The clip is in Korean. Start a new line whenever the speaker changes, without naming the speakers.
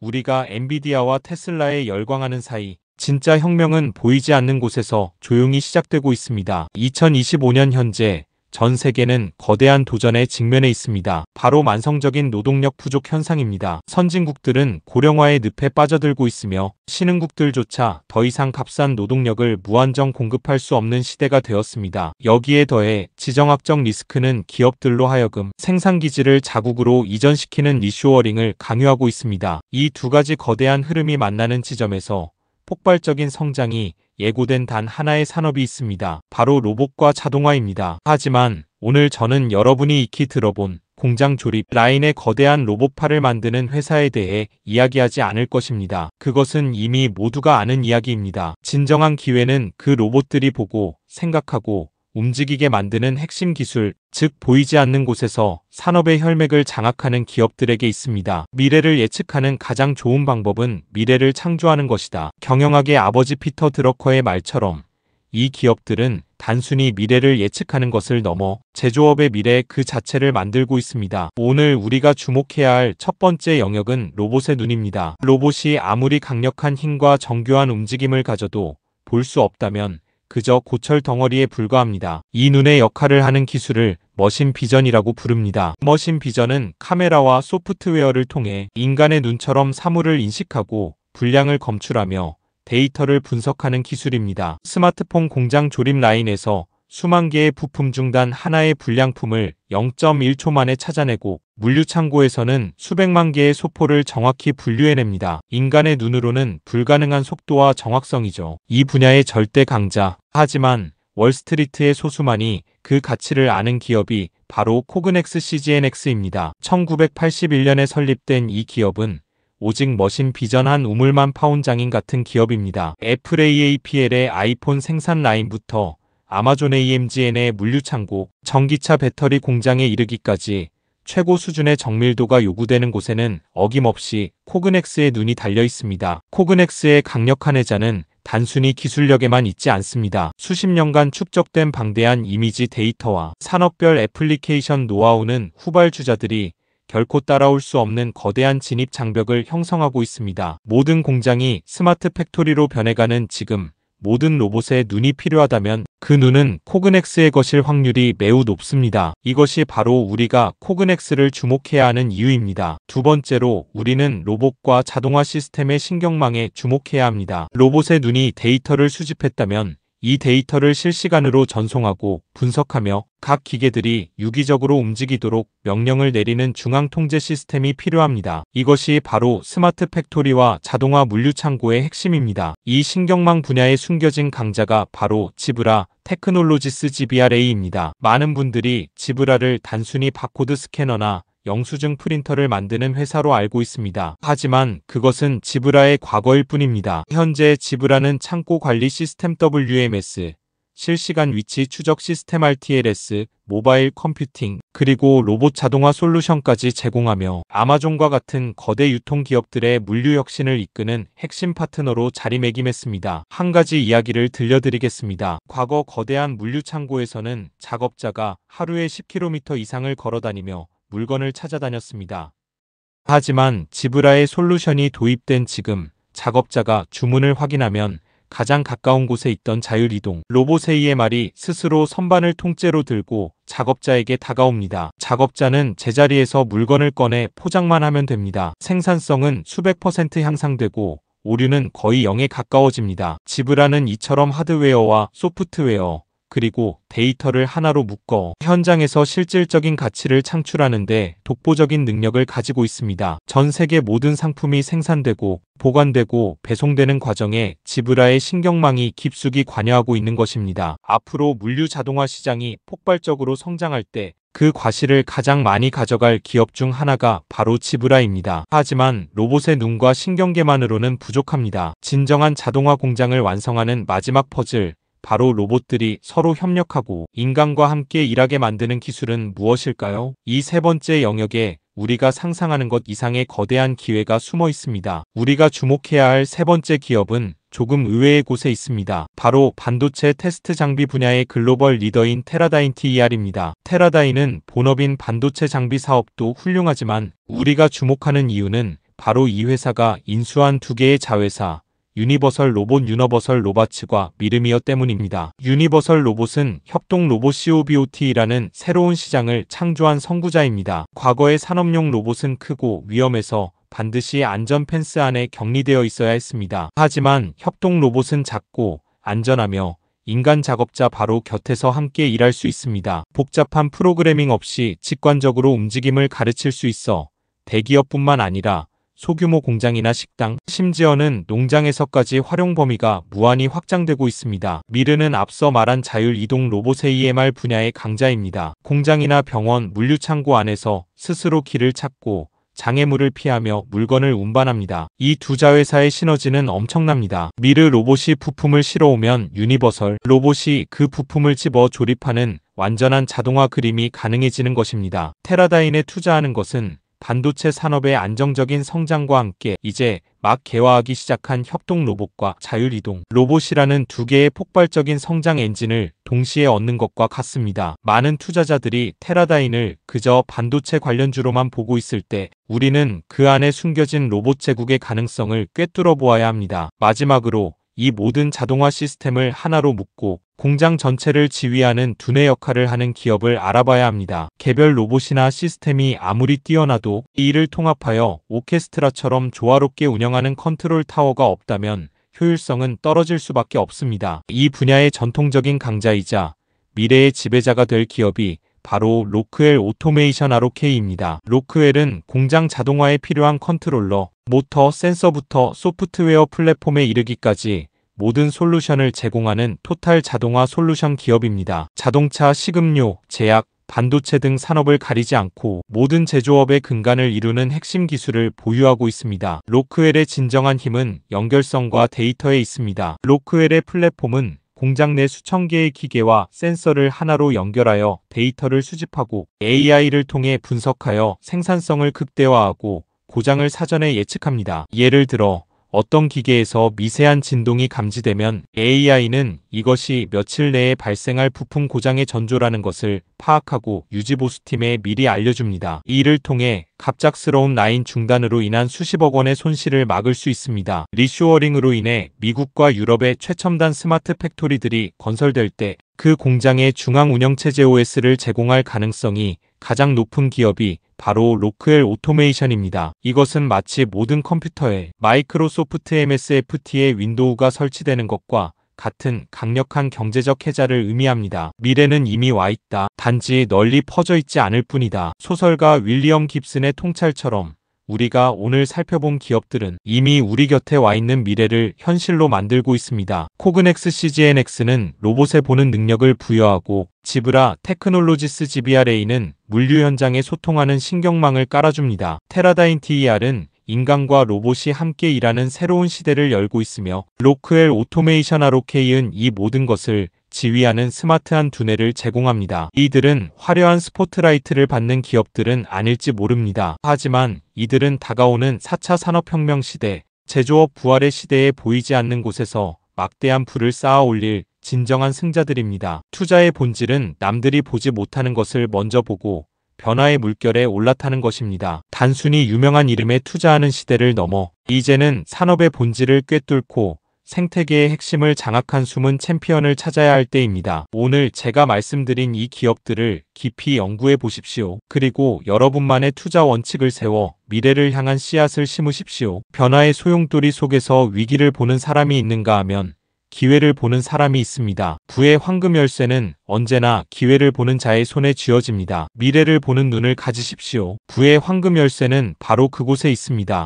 우리가 엔비디아와 테슬라에 열광하는 사이 진짜 혁명은 보이지 않는 곳에서 조용히 시작되고 있습니다. 2025년 현재 전 세계는 거대한 도전에 직면해 있습니다. 바로 만성적인 노동력 부족 현상입니다. 선진국들은 고령화의 늪에 빠져들고 있으며 신흥국들조차 더 이상 값싼 노동력을 무한정 공급할 수 없는 시대가 되었습니다. 여기에 더해 지정학적 리스크는 기업들로 하여금 생산기지를 자국으로 이전시키는 리쇼어링을 강요하고 있습니다. 이 두 가지 거대한 흐름이 만나는 지점에서 폭발적인 성장이 예고된 단 하나의 산업이 있습니다. 바로 로봇과 자동화입니다. 하지만 오늘 저는 여러분이 익히 들어본 공장 조립 라인의 거대한 로봇팔을 만드는 회사에 대해 이야기하지 않을 것입니다. 그것은 이미 모두가 아는 이야기입니다. 진정한 기회는 그 로봇들이 보고 생각하고 움직이게 만드는 핵심 기술, 즉 보이지 않는 곳에서 산업의 혈맥을 장악하는 기업들에게 있습니다. 미래를 예측하는 가장 좋은 방법은 미래를 창조하는 것이다. 경영학의 아버지 피터 드러커의 말처럼 이 기업들은 단순히 미래를 예측하는 것을 넘어 제조업의 미래 그 자체를 만들고 있습니다. 오늘 우리가 주목해야 할 첫 번째 영역은 로봇의 눈입니다. 로봇이 아무리 강력한 힘과 정교한 움직임을 가져도 볼 수 없다면 그저 고철 덩어리에 불과합니다. 이 눈의 역할을 하는 기술을 머신 비전이라고 부릅니다. 머신 비전은 카메라와 소프트웨어를 통해 인간의 눈처럼 사물을 인식하고 분량을 검출하며 데이터를 분석하는 기술입니다. 스마트폰 공장 조립 라인에서 수만 개의 부품 중 단 하나의 불량품을 0.1초 만에 찾아내고 물류창고에서는 수백만 개의 소포를 정확히 분류해냅니다. 인간의 눈으로는 불가능한 속도와 정확성이죠. 이 분야의 절대 강자. 하지만 월스트리트의 소수만이 그 가치를 아는 기업이 바로 코그넥스 CGNX입니다. 1981년에 설립된 이 기업은 오직 머신 비전 한 우물만 파온 장인 같은 기업입니다. 애플 AAPL의 아이폰 생산 라인부터 아마존 AMGN의 물류창고, 전기차 배터리 공장에 이르기까지 최고 수준의 정밀도가 요구되는 곳에는 어김없이 코그넥스의 눈이 달려 있습니다. 코그넥스의 강력한 해자는 단순히 기술력에만 있지 않습니다. 수십 년간 축적된 방대한 이미지 데이터와 산업별 애플리케이션 노하우는 후발주자들이 결코 따라올 수 없는 거대한 진입 장벽을 형성하고 있습니다. 모든 공장이 스마트 팩토리로 변해가는 지금, 모든 로봇에 눈이 필요하다면 그 눈은 코그넥스의 것일 확률이 매우 높습니다. 이것이 바로 우리가 코그넥스를 주목해야 하는 이유입니다. 두 번째로 우리는 로봇과 자동화 시스템의 신경망에 주목해야 합니다. 로봇의 눈이 데이터를 수집했다면 이 데이터를 실시간으로 전송하고 분석하며 각 기계들이 유기적으로 움직이도록 명령을 내리는 중앙 통제 시스템이 필요합니다. 이것이 바로 스마트 팩토리와 자동화 물류창고의 핵심입니다. 이 신경망 분야에 숨겨진 강자가 바로 지브라 테크놀로지스 GBRA입니다. 많은 분들이 지브라를 단순히 바코드 스캐너나 영수증 프린터를 만드는 회사로 알고 있습니다. 하지만 그것은 지브라의 과거일 뿐입니다. 현재 지브라는 창고 관리 시스템 WMS, 실시간 위치 추적 시스템 RTLS, 모바일 컴퓨팅, 그리고 로봇 자동화 솔루션까지 제공하며 아마존과 같은 거대 유통기업들의 물류 혁신을 이끄는 핵심 파트너로 자리매김했습니다. 한 가지 이야기를 들려드리겠습니다. 과거 거대한 물류 창고에서는 작업자가 하루에 10km 이상을 걸어다니며 물건을 찾아다녔습니다. 하지만 지브라의 솔루션이 도입된 지금 작업자가 주문을 확인하면 가장 가까운 곳에 있던 자율이동 로봇 AMR이 스스로 선반을 통째로 들고 작업자에게 다가옵니다. 작업자는 제자리에서 물건을 꺼내 포장만 하면 됩니다. 생산성은 수백 % 향상되고 오류는 거의 0에 가까워집니다. 지브라는 이처럼 하드웨어와 소프트웨어 그리고 데이터를 하나로 묶어 현장에서 실질적인 가치를 창출하는데 독보적인 능력을 가지고 있습니다. 전 세계 모든 상품이 생산되고 보관되고 배송되는 과정에 지브라의 신경망이 깊숙이 관여하고 있는 것입니다. 앞으로 물류 자동화 시장이 폭발적으로 성장할 때 그 과실을 가장 많이 가져갈 기업 중 하나가 바로 지브라입니다. 하지만 로봇의 눈과 신경계만으로는 부족합니다. 진정한 자동화 공장을 완성하는 마지막 퍼즐, 바로 로봇들이 서로 협력하고 인간과 함께 일하게 만드는 기술은 무엇일까요? 이 세 번째 영역에 우리가 상상하는 것 이상의 거대한 기회가 숨어 있습니다. 우리가 주목해야 할 세 번째 기업은 조금 의외의 곳에 있습니다. 바로 반도체 테스트 장비 분야의 글로벌 리더인 테라다인 TER입니다. 테라다인은 본업인 반도체 장비 사업도 훌륭하지만 우리가 주목하는 이유는 바로 이 회사가 인수한 두 개의 자회사 유니버설 로봇 유니버설 로봇과 미르미어 때문입니다. 유니버설 로봇은 협동 로봇 COBOT라는 새로운 시장을 창조한 선구자입니다. 과거의 산업용 로봇은 크고 위험해서 반드시 안전 펜스 안에 격리되어 있어야 했습니다. 하지만 협동 로봇은 작고 안전하며 인간 작업자 바로 곁에서 함께 일할 수 있습니다. 복잡한 프로그래밍 없이 직관적으로 움직임을 가르칠 수 있어 대기업뿐만 아니라 소규모 공장이나 식당, 심지어는 농장에서까지 활용 범위가 무한히 확장되고 있습니다. 미르는 앞서 말한 자율이동 로봇 AMR 분야의 강자입니다. 공장이나 병원, 물류창고 안에서 스스로 길을 찾고 장애물을 피하며 물건을 운반합니다. 이 두 자회사의 시너지는 엄청납니다. 미르 로봇이 부품을 실어오면 유니버설 로봇이 그 부품을 집어 조립하는 완전한 자동화 그림이 가능해지는 것입니다. 테라다인에 투자하는 것은 반도체 산업의 안정적인 성장과 함께 이제 막 개화하기 시작한 협동 로봇과 자율이동 로봇이라는 두 개의 폭발적인 성장 엔진을 동시에 얻는 것과 같습니다. 많은 투자자들이 테라다인을 그저 반도체 관련주로만 보고 있을 때 우리는 그 안에 숨겨진 로봇 제국의 가능성을 꿰뚫어 보아야 합니다. 마지막으로 이 모든 자동화 시스템을 하나로 묶고 공장 전체를 지휘하는 두뇌 역할을 하는 기업을 알아봐야 합니다. 개별 로봇이나 시스템이 아무리 뛰어나도 이 일을 통합하여 오케스트라처럼 조화롭게 운영하는 컨트롤 타워가 없다면 효율성은 떨어질 수밖에 없습니다. 이 분야의 전통적인 강자이자 미래의 지배자가 될 기업이 바로 로크웰 오토메이션 ROK입니다. 로크웰은 공장 자동화에 필요한 컨트롤러, 모터, 센서부터 소프트웨어 플랫폼에 이르기까지 모든 솔루션을 제공하는 토탈 자동화 솔루션 기업입니다. 자동차, 식음료, 제약, 반도체 등 산업을 가리지 않고 모든 제조업의 근간을 이루는 핵심 기술을 보유하고 있습니다. 로크웰의 진정한 힘은 연결성과 데이터에 있습니다. 로크웰의 플랫폼은 공장 내 수천 개의 기계와 센서를 하나로 연결하여 데이터를 수집하고 AI를 통해 분석하여 생산성을 극대화하고 고장을 사전에 예측합니다. 예를 들어 어떤 기계에서 미세한 진동이 감지되면 AI는 이것이 며칠 내에 발생할 부품 고장의 전조라는 것을 파악하고 유지보수팀에 미리 알려줍니다. 이 일을 통해 갑작스러운 라인 중단으로 인한 수십억 원의 손실을 막을 수 있습니다. 리쇼어링으로 인해 미국과 유럽의 최첨단 스마트 팩토리들이 건설될 때 그 공장의 중앙 운영체제 OS를 제공할 가능성이 가장 높은 기업이 바로 로크웰 오토메이션입니다. 이것은 마치 모든 컴퓨터에 마이크로소프트 MSFT의 윈도우가 설치되는 것과 같은 강력한 경제적 해자를 의미합니다. 미래는 이미 와 있다. 단지 널리 퍼져 있지 않을 뿐이다. 소설가 윌리엄 깁슨의 통찰처럼 우리가 오늘 살펴본 기업들은 이미 우리 곁에 와 있는 미래를 현실로 만들고 있습니다. 코그넥스 CGNX는 로봇에 보는 능력을 부여하고 지브라 테크놀로지스 GBRA는 물류 현장에 소통하는 신경망을 깔아줍니다. 테라다인 TER은 인간과 로봇이 함께 일하는 새로운 시대를 열고 있으며 로크웰 오토메이션 ROK은 이 모든 것을 지휘하는 스마트한 두뇌를 제공합니다. 이들은 화려한 스포트라이트를 받는 기업들은 아닐지 모릅니다. 하지만 이들은 다가오는 4차 산업혁명 시대, 제조업 부활의 시대에 보이지 않는 곳에서 막대한 불을 쌓아 올릴 진정한 승자들입니다. 투자의 본질은 남들이 보지 못하는 것을 먼저 보고 변화의 물결에 올라타는 것입니다. 단순히 유명한 이름에 투자하는 시대를 넘어 이제는 산업의 본질을 꿰뚫고 생태계의 핵심을 장악한 숨은 챔피언을 찾아야 할 때입니다. 오늘 제가 말씀드린 이 기업들을 깊이 연구해 보십시오. 그리고 여러분만의 투자 원칙을 세워 미래를 향한 씨앗을 심으십시오. 변화의 소용돌이 속에서 위기를 보는 사람이 있는가 하면 기회를 보는 사람이 있습니다. 부의 황금 열쇠는 언제나 기회를 보는 자의 손에 쥐어집니다. 미래를 보는 눈을 가지십시오. 부의 황금 열쇠는 바로 그곳에 있습니다.